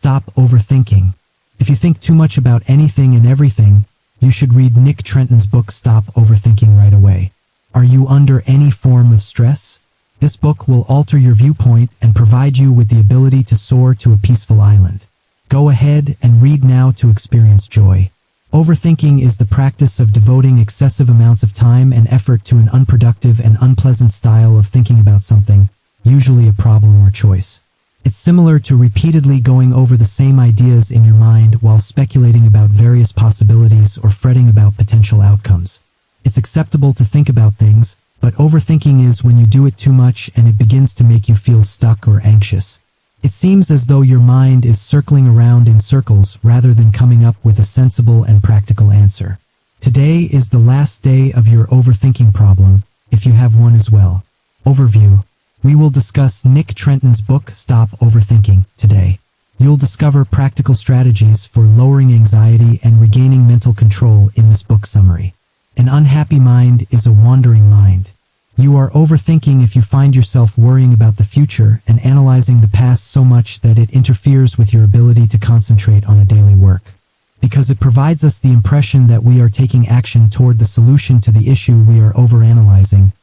Stop Overthinking. If you think too much about anything and everything, you should read Nick Trenton's book Stop Overthinking right away. Are you under any form of stress? This book will alter your viewpoint and provide you with the ability to soar to a peaceful island. Go ahead and read now to experience joy. Overthinking is the practice of devoting excessive amounts of time and effort to an unproductive and unpleasant style of thinking about something, usually a problem or choice. It's similar to repeatedly going over the same ideas in your mind while speculating about various possibilities or fretting about potential outcomes. It's acceptable to think about things, but overthinking is when you do it too much and it begins to make you feel stuck or anxious. It seems as though your mind is circling around in circles rather than coming up with a sensible and practical answer. Today is the last day of your overthinking problem, if you have one as well. Overview. We will discuss Nick Trenton's book Stop Overthinking today. You'll discover practical strategies for lowering anxiety and regaining mental control in this book summary. An unhappy mind is a wandering mind. You are overthinking if you find yourself worrying about the future and analyzing the past so much that it interferes with your ability to concentrate on a daily work. Because it provides us the impression that we are taking action toward the solution to the issue we are overanalyzing,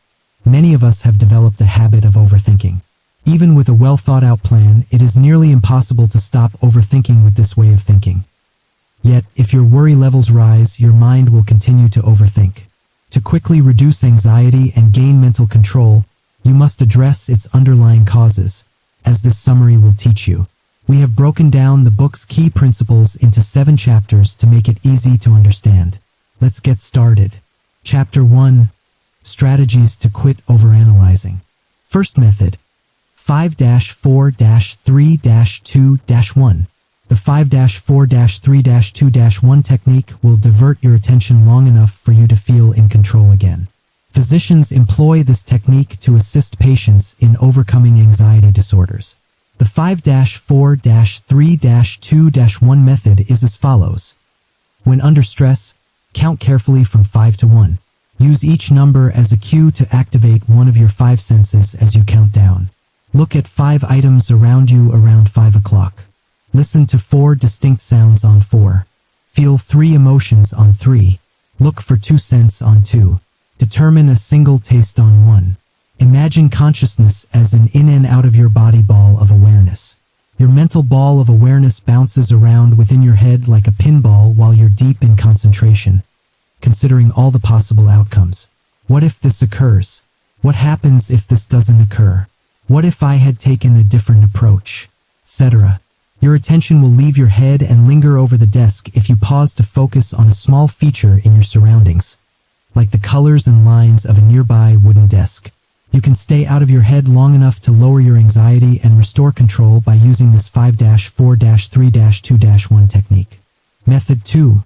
many of us have developed a habit of overthinking. Even with a well-thought-out plan, it is nearly impossible to stop overthinking with this way of thinking. Yet, if your worry levels rise, your mind will continue to overthink. To quickly reduce anxiety and gain mental control, you must address its underlying causes, as this summary will teach you. We have broken down the book's key principles into 7 chapters to make it easy to understand. Let's get started. Chapter 1. Strategies to quit overanalyzing. First method, 5-4-3-2-1. The 5-4-3-2-1 technique will divert your attention long enough for you to feel in control again. Physicians employ this technique to assist patients in overcoming anxiety disorders. The 5-4-3-2-1 method is as follows. When under stress, count carefully from 5 to 1. Use each number as a cue to activate one of your 5 senses as you count down. Look at 5 items around you around 5 o'clock. Listen to 4 distinct sounds on 4. Feel 3 emotions on 3. Look for 2 scents on 2. Determine a single taste on 1. Imagine consciousness as an in and out of your body ball of awareness. Your mental ball of awareness bounces around within your head like a pinball while you're deep in concentration, considering all the possible outcomes. What if this occurs? What happens if this doesn't occur? What if I had taken a different approach? Etc. Your attention will leave your head and linger over the desk if you pause to focus on a small feature in your surroundings, like the colors and lines of a nearby wooden desk. You can stay out of your head long enough to lower your anxiety and restore control by using this 5-4-3-2-1 technique. Method 2.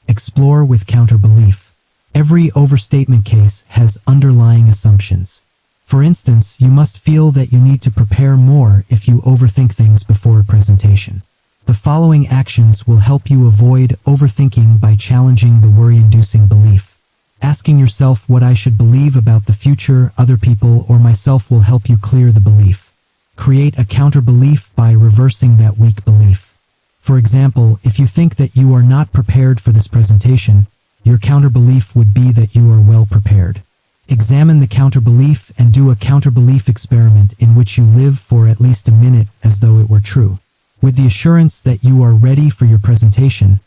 Explore with counter-belief. Every overstatement case has underlying assumptions. For instance, you must feel that you need to prepare more if you overthink things before a presentation. The following actions will help you avoid overthinking by challenging the worry-inducing belief. Asking yourself what I should believe about the future, other people, or myself will help you clear the belief. Create a counter-belief by reversing that weak belief. For example, if you think that you are not prepared for this presentation, your counter-belief would be that you are well prepared. Examine the counter-belief and do a counter-belief experiment in which you live for at least a minute as though it were true. With the assurance that you are ready for your presentation,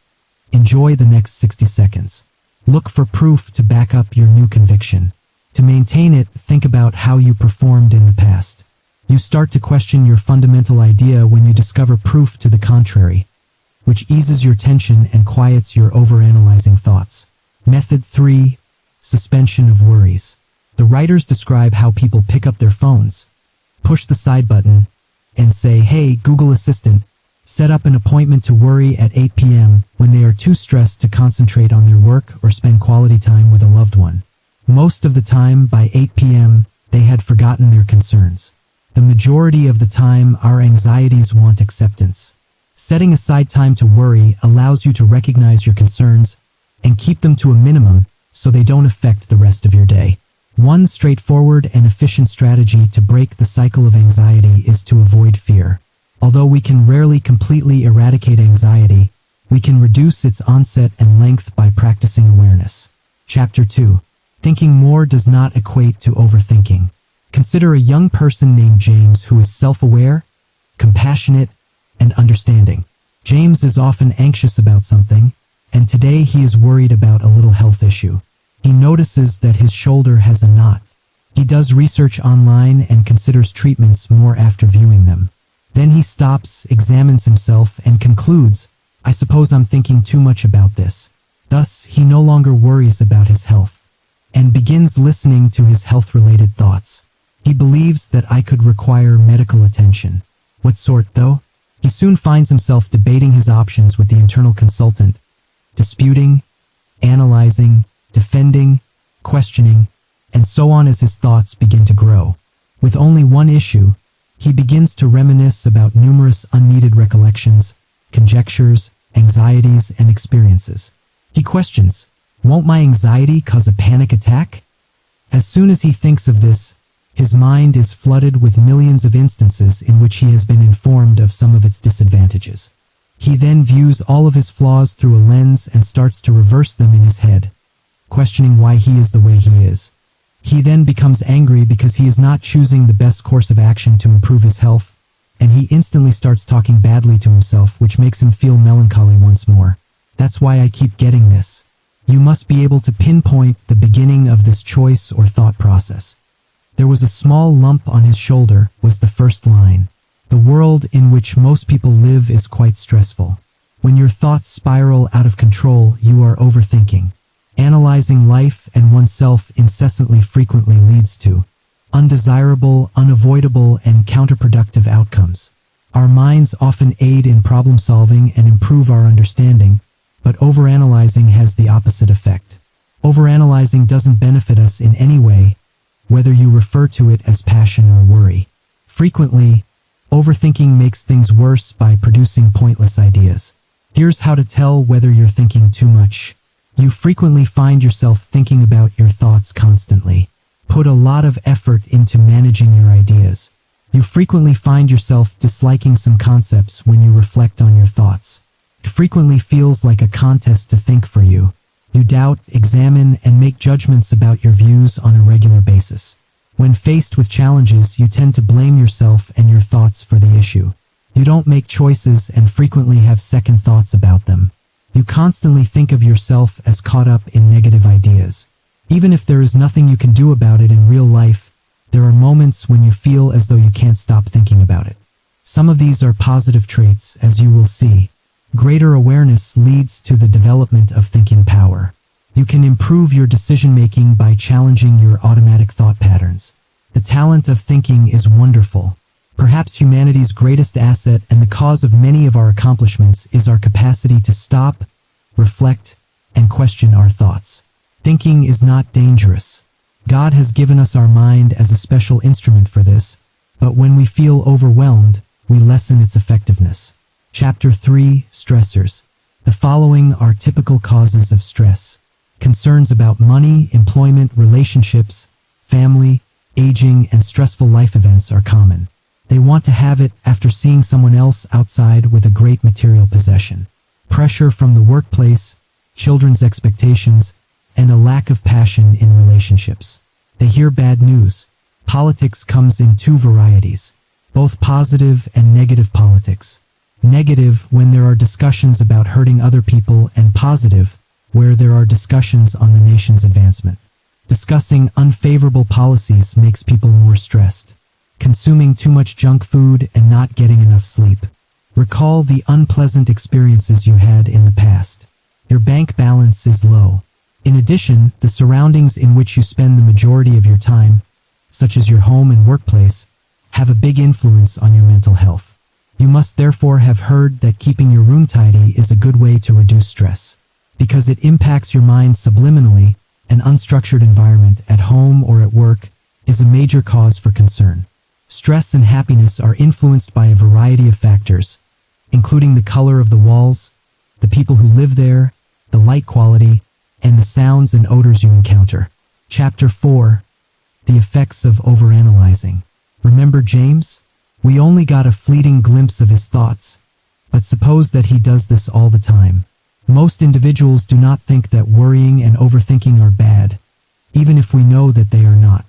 enjoy the next 60 seconds. Look for proof to back up your new conviction. To maintain it, think about how you performed in the past. You start to question your fundamental idea when you discover proof to the contrary, which eases your tension and quiets your overanalyzing thoughts. Method 3. Suspension of worries. The writers describe how people pick up their phones, push the side button, and say, "Hey, Google Assistant, set up an appointment to worry at 8 p.m. when they are too stressed to concentrate on their work or spend quality time with a loved one." Most of the time, by 8 p.m., they had forgotten their concerns. The majority of the time, our anxieties want acceptance. Setting aside time to worry allows you to recognize your concerns and keep them to a minimum so they don't affect the rest of your day. One straightforward and efficient strategy to break the cycle of anxiety is to avoid fear. Although we can rarely completely eradicate anxiety, we can reduce its onset and length by practicing awareness. Chapter 2. Thinking more does not equate to overthinking. Consider a young person named James who is self-aware, compassionate, and understanding. James is often anxious about something, and today he is worried about a little health issue. He notices that his shoulder has a knot. He does research online and considers treatments more after viewing them. Then he stops, examines himself, and concludes, "I suppose I'm thinking too much about this." Thus, he no longer worries about his health, and begins listening to his health-related thoughts. He believes that I could require medical attention. What sort, though? He soon finds himself debating his options with the internal consultant, disputing, analyzing, defending, questioning, and so on as his thoughts begin to grow. With only one issue, he begins to reminisce about numerous unneeded recollections, conjectures, anxieties, and experiences. He questions, won't my anxiety cause a panic attack? As soon as he thinks of this, his mind is flooded with millions of instances in which he has been informed of some of its disadvantages. He then views all of his flaws through a lens and starts to reverse them in his head, questioning why he is the way he is. He then becomes angry because he is not choosing the best course of action to improve his health, and he instantly starts talking badly to himself, which makes him feel melancholy once more. That's why I keep getting this. You must be able to pinpoint the beginning of this choice or thought process. There was a small lump on his shoulder was the first line. The world in which most people live is quite stressful. When your thoughts spiral out of control, you are overthinking. Analyzing life and oneself incessantly frequently leads to undesirable, unavoidable, and counterproductive outcomes. Our minds often aid in problem solving and improve our understanding, but overanalyzing has the opposite effect. Overanalyzing doesn't benefit us in any way, whether you refer to it as passion or worry. Frequently, overthinking makes things worse by producing pointless ideas. Here's how to tell whether you're thinking too much. You frequently find yourself thinking about your thoughts constantly. Put a lot of effort into managing your ideas. You frequently find yourself disliking some concepts when you reflect on your thoughts. It frequently feels like a contest to think for you. You doubt, examine, and make judgments about your views on a regular basis. When faced with challenges, you tend to blame yourself and your thoughts for the issue. You don't make choices and frequently have second thoughts about them. You constantly think of yourself as caught up in negative ideas. Even if there is nothing you can do about it in real life, there are moments when you feel as though you can't stop thinking about it. Some of these are positive traits, as you will see. Greater awareness leads to the development of thinking power. You can improve your decision-making by challenging your automatic thought patterns. The talent of thinking is wonderful. Perhaps humanity's greatest asset and the cause of many of our accomplishments is our capacity to stop, reflect, and question our thoughts. Thinking is not dangerous. God has given us our mind as a special instrument for this, but when we feel overwhelmed, we lessen its effectiveness. Chapter 3. Stressors. The following are typical causes of stress. Concerns about money, employment, relationships, family, aging, and stressful life events are common. They want to have it after seeing someone else outside with a great material possession. Pressure from the workplace, children's expectations, and a lack of passion in relationships. They hear bad news. Politics comes in two varieties, both positive and negative politics. Negative when there are discussions about hurting other people, and positive where there are discussions on the nation's advancement. Discussing unfavorable policies makes people more stressed. Consuming too much junk food and not getting enough sleep. Recall the unpleasant experiences you had in the past. Your bank balance is low. In addition, the surroundings in which you spend the majority of your time, such as your home and workplace, have a big influence on your mental health. You must therefore have heard that keeping your room tidy is a good way to reduce stress. Because it impacts your mind subliminally, an unstructured environment at home or at work is a major cause for concern. Stress and happiness are influenced by a variety of factors, including the color of the walls, the people who live there, the light quality, and the sounds and odors you encounter. Chapter 4. The effects of overanalyzing. Remember James? We only got a fleeting glimpse of his thoughts. But suppose that he does this all the time. Most individuals do not think that worrying and overthinking are bad, even if we know that they are not.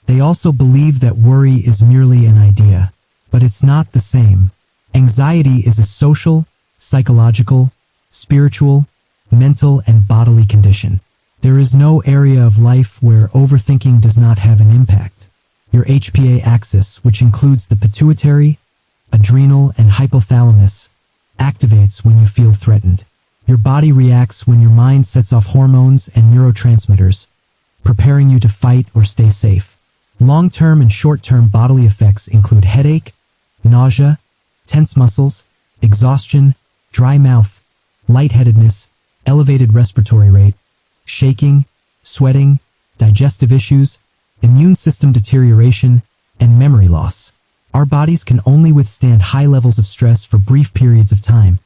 They also believe that worry is merely an idea, but it's not the same. Anxiety is a social, psychological, spiritual, mental, and bodily condition. There is no area of life where overthinking does not have an impact. Your HPA axis, which includes the pituitary, adrenal, and hypothalamus, activates when you feel threatened. Your body reacts when your mind sets off hormones and neurotransmitters, preparing you to fight or stay safe. Long-term and short-term bodily effects include headache, nausea, tense muscles, exhaustion, dry mouth, lightheadedness, elevated respiratory rate, shaking, sweating, digestive issues, immune system deterioration, and memory loss. Our bodies can only withstand high levels of stress for brief periods of time.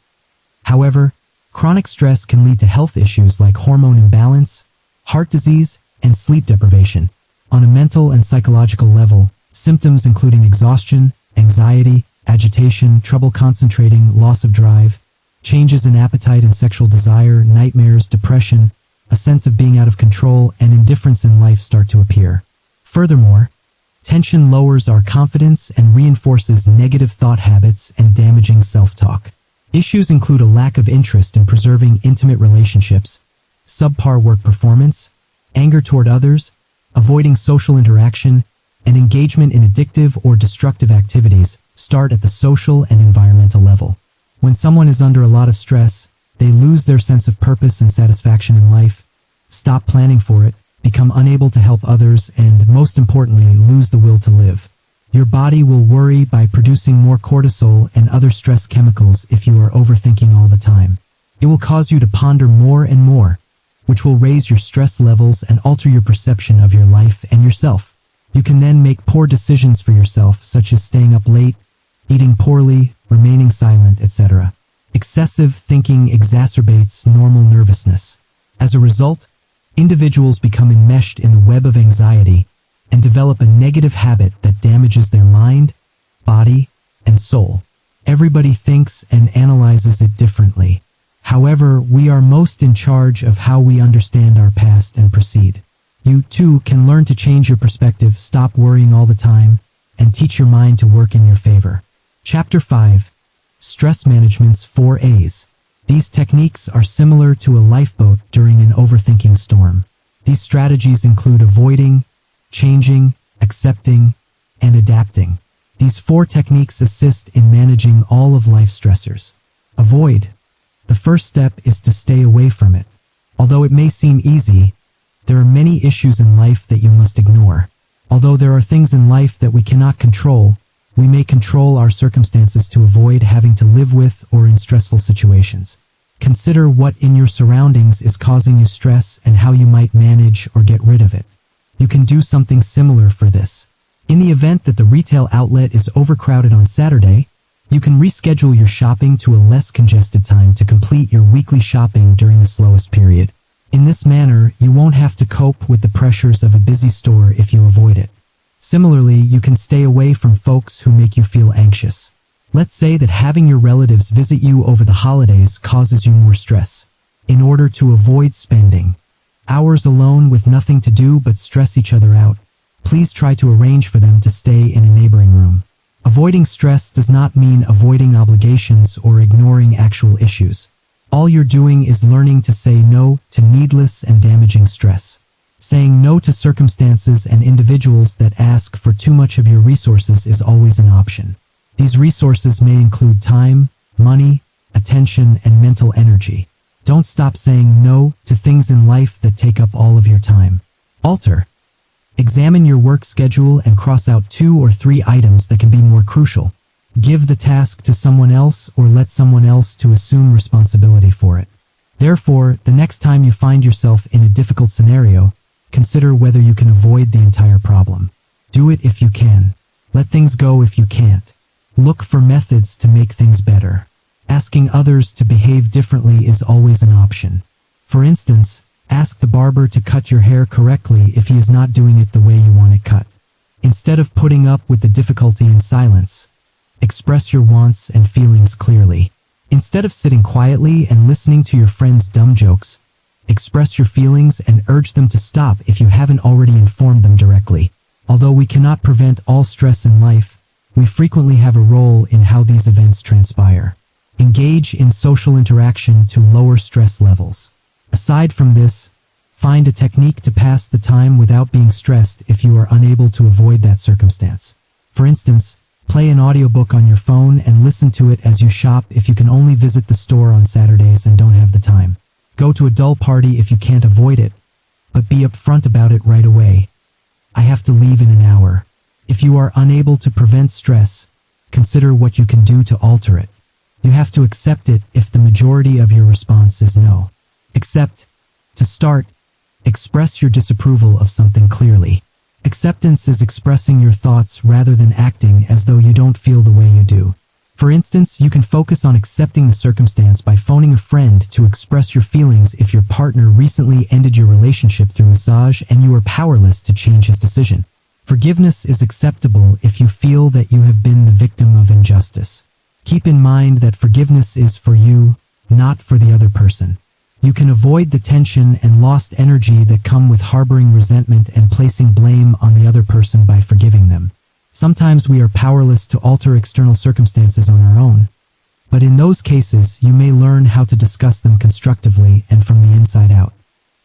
However, chronic stress can lead to health issues like hormone imbalance, heart disease, and sleep deprivation. On a mental and psychological level, symptoms including exhaustion, anxiety, agitation, trouble concentrating, loss of drive, changes in appetite and sexual desire, nightmares, depression, a sense of being out of control, and indifference in life start to appear. Furthermore, tension lowers our confidence and reinforces negative thought habits and damaging self-talk. Issues include a lack of interest in preserving intimate relationships, subpar work performance, anger toward others, avoiding social interaction, and engagement in addictive or destructive activities start at the social and environmental level. When someone is under a lot of stress, they lose their sense of purpose and satisfaction in life, stop planning for it, become unable to help others, and, most importantly, lose the will to live. Your body will worry by producing more cortisol and other stress chemicals if you are overthinking all the time. It will cause you to ponder more and more, which will raise your stress levels and alter your perception of your life and yourself. You can then make poor decisions for yourself, such as staying up late, eating poorly, remaining silent, etc. Excessive thinking exacerbates normal nervousness. As a result, individuals become enmeshed in the web of anxiety and develop a negative habit that damages their mind, body, and soul. Everybody thinks and analyzes it differently. However, we are most in charge of how we understand our past and proceed. You, too, can learn to change your perspective, stop worrying all the time, and teach your mind to work in your favor. Chapter 5. Stress Management's 4 A's. These techniques are similar to a lifeboat during an overthinking storm. These strategies include avoiding, changing, accepting, and adapting. These 4 techniques assist in managing all of life's stressors. Avoid. The first step is to stay away from it. Although it may seem easy, there are many issues in life that you must ignore. Although there are things in life that we cannot control, we may control our circumstances to avoid having to live with or in stressful situations. Consider what in your surroundings is causing you stress and how you might manage or get rid of it. You can do something similar for this. In the event that the retail outlet is overcrowded on Saturday, you can reschedule your shopping to a less congested time to complete your weekly shopping during the slowest period. In this manner, you won't have to cope with the pressures of a busy store if you avoid it. Similarly, you can stay away from folks who make you feel anxious. Let's say that having your relatives visit you over the holidays causes you more stress. In order to avoid spending hours alone with nothing to do but stress each other out, please try to arrange for them to stay in a neighboring room. Avoiding stress does not mean avoiding obligations or ignoring actual issues. All you're doing is learning to say no to needless and damaging stress. Saying no to circumstances and individuals that ask for too much of your resources is always an option. These resources may include time, money, attention, and mental energy. Don't stop saying no to things in life that take up all of your time. Alter. Examine your work schedule and cross out 2 or 3 items that can be more crucial. Give the task to someone else or let someone else to assume responsibility for it. Therefore, the next time you find yourself in a difficult scenario, consider whether you can avoid the entire problem. Do it if you can. Let things go if you can't. Look for methods to make things better. Asking others to behave differently is always an option. For instance, ask the barber to cut your hair correctly if he is not doing it the way you want it cut. Instead of putting up with the difficulty in silence, Express your wants and feelings clearly. Instead of sitting quietly and listening to your friends' dumb jokes, express your feelings and urge them to stop if you haven't already informed them directly. Although we cannot prevent all stress in life, we frequently have a role in how these events transpire. Engage in social interaction to lower stress levels. Aside from this, find a technique to pass the time without being stressed if you are unable to avoid that circumstance. For instance, play an audiobook on your phone and listen to it as you shop if you can only visit the store on Saturdays and don't have the time. Go to a dull party if you can't avoid it, but be upfront about it right away. I have to leave in an hour. If you are unable to prevent stress, consider what you can do to alter it. You have to accept it if the majority of your response is no. To start, express your disapproval of something clearly. Acceptance is expressing your thoughts rather than acting as though you don't feel the way you do. For instance, you can focus on accepting the circumstance by phoning a friend to express your feelings if your partner recently ended your relationship through massage and you are powerless to change his decision. Forgiveness is acceptable if you feel that you have been the victim of injustice. Keep in mind that forgiveness is for you, not for the other person. You can avoid the tension and lost energy that come with harboring resentment and placing blame on the other person by forgiving them. Sometimes we are powerless to alter external circumstances on our own, but in those cases you may learn how to discuss them constructively and from the inside out.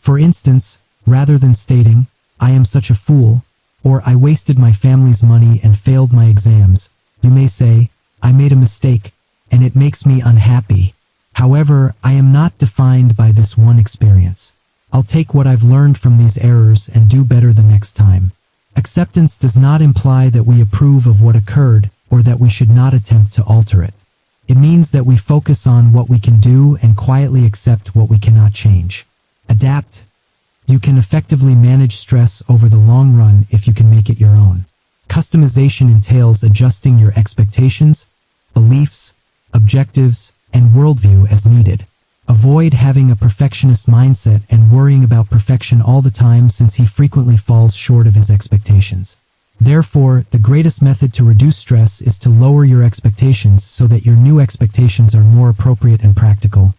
For instance, rather than stating, "I am such a fool," or "I wasted my family's money and failed my exams," you may say, "I made a mistake, and it makes me unhappy. However, I am not defined by this one experience. I'll take what I've learned from these errors and do better the next time." Acceptance does not imply that we approve of what occurred or that we should not attempt to alter it. It means that we focus on what we can do and quietly accept what we cannot change. Adapt. You can effectively manage stress over the long run if you can make it your own. Customization entails adjusting your expectations, beliefs, objectives, and worldview as needed. Avoid having a perfectionist mindset and worrying about perfection all the time, since he frequently falls short of his expectations. Therefore, the greatest method to reduce stress is to lower your expectations so that your new expectations are more appropriate and practical,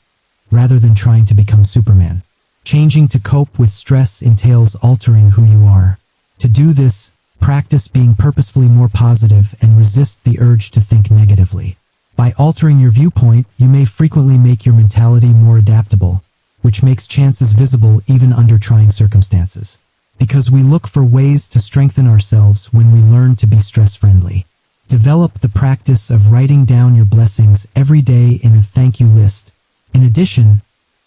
rather than trying to become Superman. Changing to cope with stress entails altering who you are. To do this, practice being purposefully more positive and resist the urge to think negatively. By altering your viewpoint, you may frequently make your mentality more adaptable, which makes chances visible even under trying circumstances. Because we look for ways to strengthen ourselves when we learn to be stress-friendly. Develop the practice of writing down your blessings every day in a thank you list. In addition,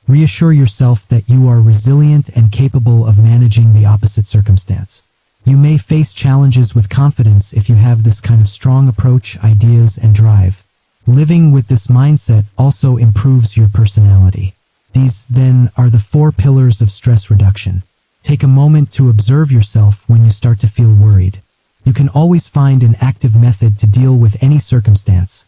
reassure yourself that you are resilient and capable of managing the opposite circumstance. You may face challenges with confidence if you have this kind of strong approach, ideas, and drive. Living with this mindset also improves your personality. These, then, are the 4 pillars of stress reduction. Take a moment to observe yourself when you start to feel worried. You can always find an active method to deal with any circumstance,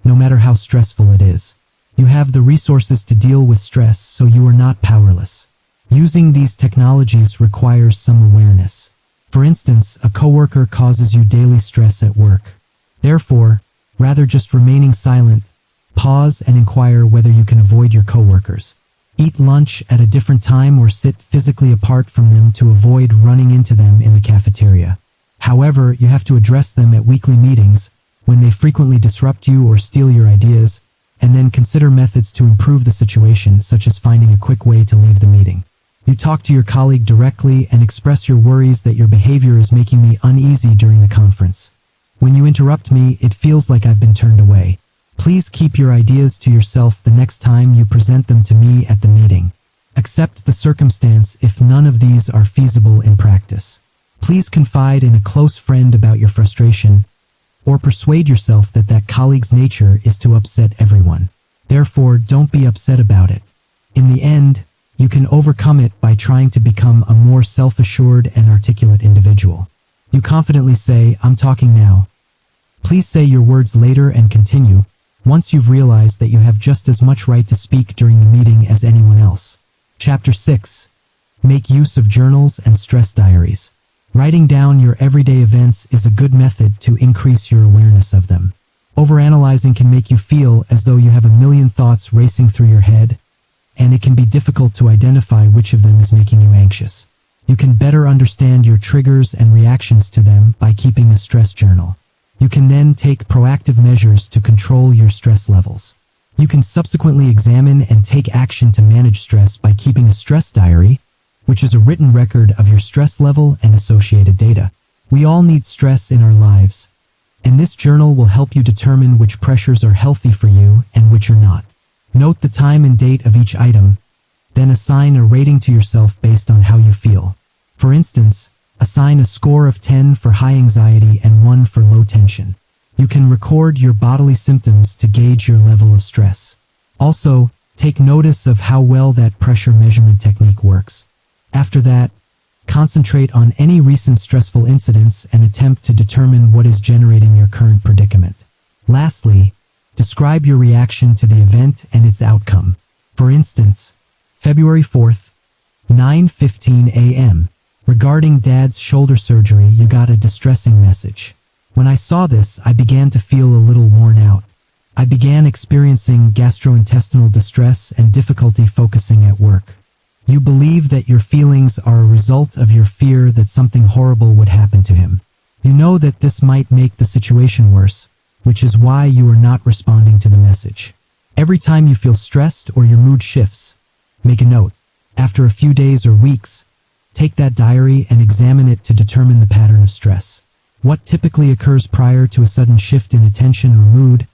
no matter how stressful it is. You have the resources to deal with stress, so you are not powerless. Using these technologies requires some awareness. For instance, a coworker causes you daily stress at work. Therefore, rather just remaining silent, pause and inquire whether you can avoid your coworkers. Eat lunch at a different time or sit physically apart from them to avoid running into them in the cafeteria. However, you have to address them at weekly meetings when they frequently disrupt you or steal your ideas, and then consider methods to improve the situation, such as finding a quick way to leave the meeting. You talk to your colleague directly and express your worries that your behavior is making me uneasy during the conference. When you interrupt me, it feels like I've been turned away. Please keep your ideas to yourself the next time you present them to me at the meeting. Accept the circumstance if none of these are feasible in practice. Please confide in a close friend about your frustration, or persuade yourself that that colleague's nature is to upset everyone. Therefore, don't be upset about it. In the end, you can overcome it by trying to become a more self-assured and articulate individual. You confidently say, "I'm talking now." Please say your words later and continue, once you've realized that you have just as much right to speak during the meeting as anyone else. Chapter 6. Make use of journals and stress diaries. Writing down your everyday events is a good method to increase your awareness of them. Overanalyzing can make you feel as though you have a million thoughts racing through your head, and it can be difficult to identify which of them is making you anxious. You can better understand your triggers and reactions to them by keeping a stress journal. You can then take proactive measures to control your stress levels. You can subsequently examine and take action to manage stress by keeping a stress diary, which is a written record of your stress level and associated data. We all need stress in our lives, and this journal will help you determine which pressures are healthy for you and which are not. Note the time and date of each item, then assign a rating to yourself based on how you feel. For instance, assign a score of 10 for high anxiety and 1 for low tension. You can record your bodily symptoms to gauge your level of stress. Also, take notice of how well that pressure measurement technique works. After that, concentrate on any recent stressful incidents and attempt to determine what is generating your current predicament. Lastly, describe your reaction to the event and its outcome. For instance, February 4th, 9:15 a.m. Regarding Dad's shoulder surgery, you got a distressing message. When I saw this, I began to feel a little worn out. I began experiencing gastrointestinal distress and difficulty focusing at work. You believe that your feelings are a result of your fear that something horrible would happen to him. You know that this might make the situation worse, which is why you are not responding to the message. Every time you feel stressed or your mood shifts, make a note. After a few days or weeks, take that diary and examine it to determine the pattern of stress. What typically occurs prior to a sudden shift in attention or mood,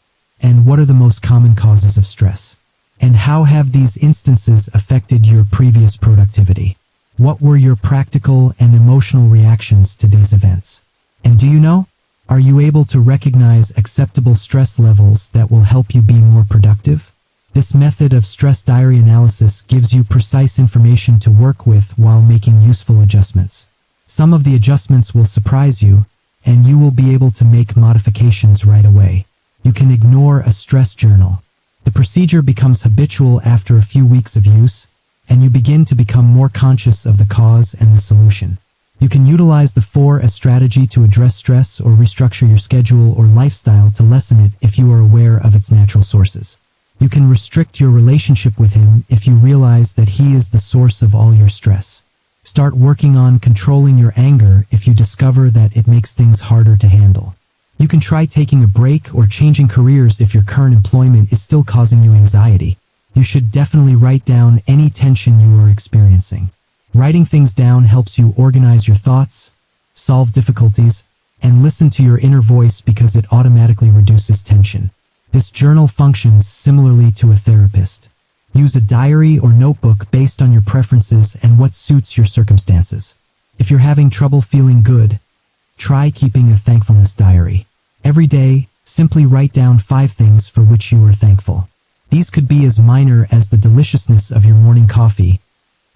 and what are the most common causes of stress? And how have these instances affected your previous productivity? What were your practical and emotional reactions to these events? And do you know? Are you able to recognize acceptable stress levels that will help you be more productive? This method of stress diary analysis gives you precise information to work with while making useful adjustments. Some of the adjustments will surprise you, and you will be able to make modifications right away. You can ignore a stress journal. The procedure becomes habitual after a few weeks of use, and you begin to become more conscious of the cause and the solution. You can utilize the 4 as strategy to address stress or restructure your schedule or lifestyle to lessen it if you are aware of its natural sources. You can restrict your relationship with him if you realize that he is the source of all your stress. Start working on controlling your anger if you discover that it makes things harder to handle. You can try taking a break or changing careers if your current employment is still causing you anxiety. You should definitely write down any tension you are experiencing. Writing things down helps you organize your thoughts, solve difficulties, and listen to your inner voice because it automatically reduces tension. This journal functions similarly to a therapist. Use a diary or notebook based on your preferences and what suits your circumstances. If you're having trouble feeling good, try keeping a thankfulness diary. Every day, simply write down 5 things for which you are thankful. These could be as minor as the deliciousness of your morning coffee,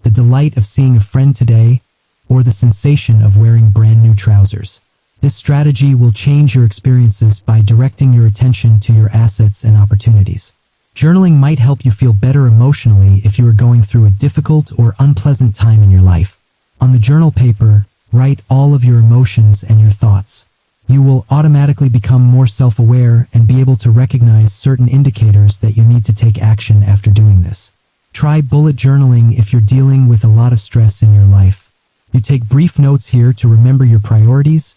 the delight of seeing a friend today, or the sensation of wearing brand new trousers. This strategy will change your experiences by directing your attention to your assets and opportunities. Journaling might help you feel better emotionally if you are going through a difficult or unpleasant time in your life. On the journal paper, write all of your emotions and your thoughts. You will automatically become more self-aware and be able to recognize certain indicators that you need to take action after doing this. Try bullet journaling if you're dealing with a lot of stress in your life. You take brief notes here to remember your priorities,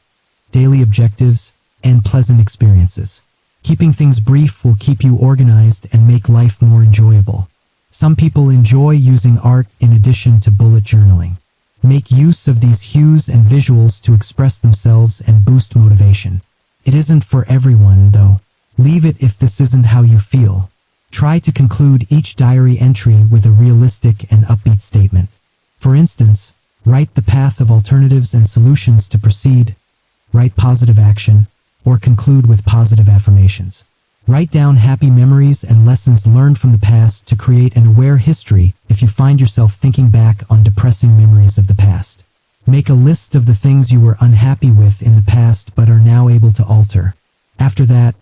daily objectives, and pleasant experiences. Keeping things brief will keep you organized and make life more enjoyable. Some people enjoy using art in addition to bullet journaling. Make use of these hues and visuals to express themselves and boost motivation. It isn't for everyone, though. Leave it if this isn't how you feel. Try to conclude each diary entry with a realistic and upbeat statement. For instance, write the path of alternatives and solutions to proceed, write positive action, or conclude with positive affirmations. Write down happy memories and lessons learned from the past to create an aware history if you find yourself thinking back on depressing memories of the past. Make a list of the things you were unhappy with in the past but are now able to alter. After that,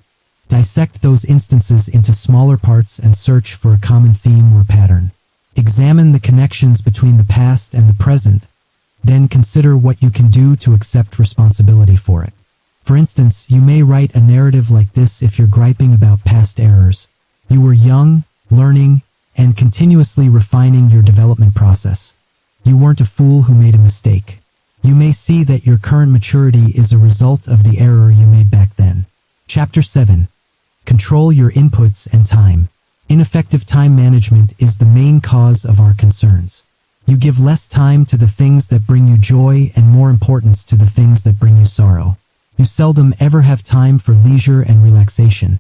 dissect those instances into smaller parts and search for a common theme or pattern. Examine the connections between the past and the present, then consider what you can do to accept responsibility for it. For instance, you may write a narrative like this if you're griping about past errors. You were young, learning, and continuously refining your development process. You weren't a fool who made a mistake. You may see that your current maturity is a result of the error you made back then. Chapter 7. Control your inputs and time. Ineffective time management is the main cause of our concerns. You give less time to the things that bring you joy and more importance to the things that bring you sorrow. You seldom ever have time for leisure and relaxation,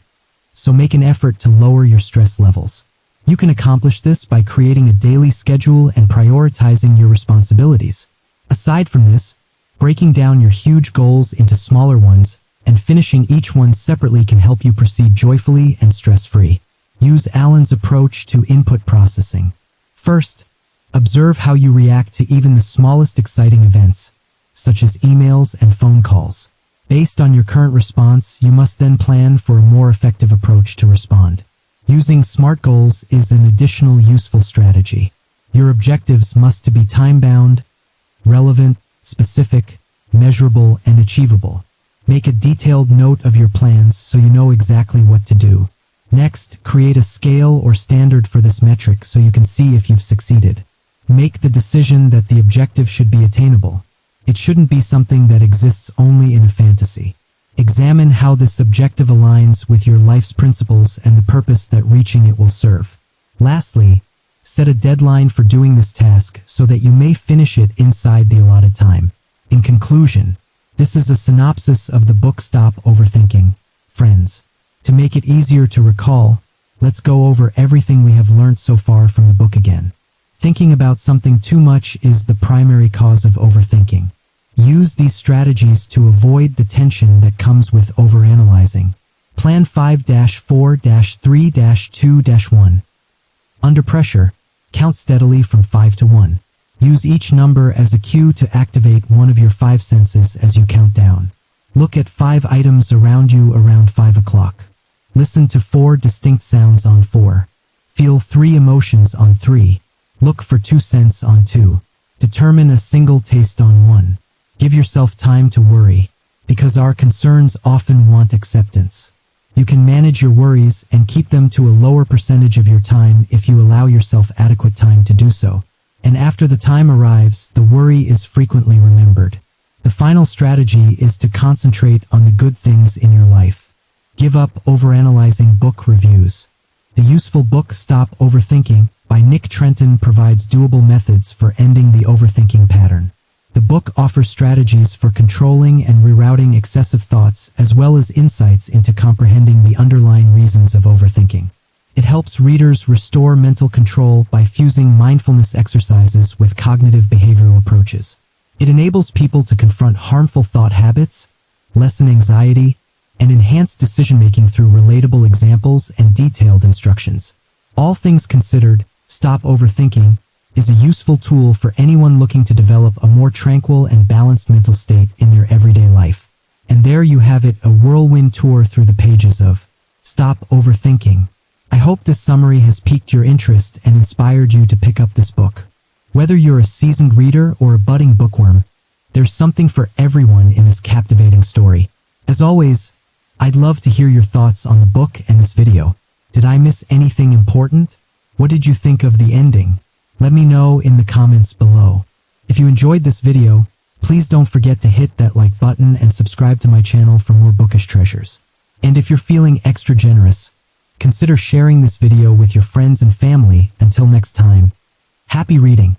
so make an effort to lower your stress levels. You can accomplish this by creating a daily schedule and prioritizing your responsibilities. Aside from this, breaking down your huge goals into smaller ones and finishing each one separately can help you proceed joyfully and stress-free. Use Allen's approach to input processing. First, observe how you react to even the smallest exciting events, such as emails and phone calls. Based on your current response, you must then plan for a more effective approach to respond. Using SMART goals is an additional useful strategy. Your objectives must be time-bound, relevant, specific, measurable, and achievable. Make a detailed note of your plans so you know exactly what to do. Next, create a scale or standard for this metric so you can see if you've succeeded. Make the decision that the objective should be attainable. It shouldn't be something that exists only in a fantasy. Examine how this objective aligns with your life's principles and the purpose that reaching it will serve. Lastly, set a deadline for doing this task so that you may finish it inside the allotted time. In conclusion, this is a synopsis of the book Stop Overthinking. Friends, to make it easier to recall, let's go over everything we have learned so far from the book again. Thinking about something too much is the primary cause of overthinking. Use these strategies to avoid the tension that comes with overanalyzing. Plan 5-4-3-2-1. Under pressure, count steadily from 5 to 1. Use each number as a cue to activate one of your 5 senses as you count down. Look at 5 items around you around 5 o'clock. Listen to 4 distinct sounds on 4. Feel 3 emotions on 3. Look for 2 scents on 2. Determine a single taste on 1. Give yourself time to worry, because our concerns often want acceptance. You can manage your worries and keep them to a lower percentage of your time if you allow yourself adequate time to do so. And after the time arrives, the worry is frequently remembered. The final strategy is to concentrate on the good things in your life. Give up overanalyzing book reviews. The useful book Stop Overthinking by Nick Trenton provides doable methods for ending the overthinking pattern. The book offers strategies for controlling and rerouting excessive thoughts as well as insights into comprehending the underlying reasons of overthinking. It helps readers restore mental control by fusing mindfulness exercises with cognitive behavioral approaches. It enables people to confront harmful thought habits, lessen anxiety, and enhance decision-making through relatable examples and detailed instructions. All things considered, Stop Overthinking is a useful tool for anyone looking to develop a more tranquil and balanced mental state in their everyday life. And there you have it, a whirlwind tour through the pages of Stop Overthinking. I hope this summary has piqued your interest and inspired you to pick up this book. Whether you're a seasoned reader or a budding bookworm, there's something for everyone in this captivating story. As always, I'd love to hear your thoughts on the book and this video. Did I miss anything important? What did you think of the ending? Let me know in the comments below. If you enjoyed this video, please don't forget to hit that like button and subscribe to my channel for more bookish treasures. And if you're feeling extra generous, consider sharing this video with your friends and family. Until next time, happy reading.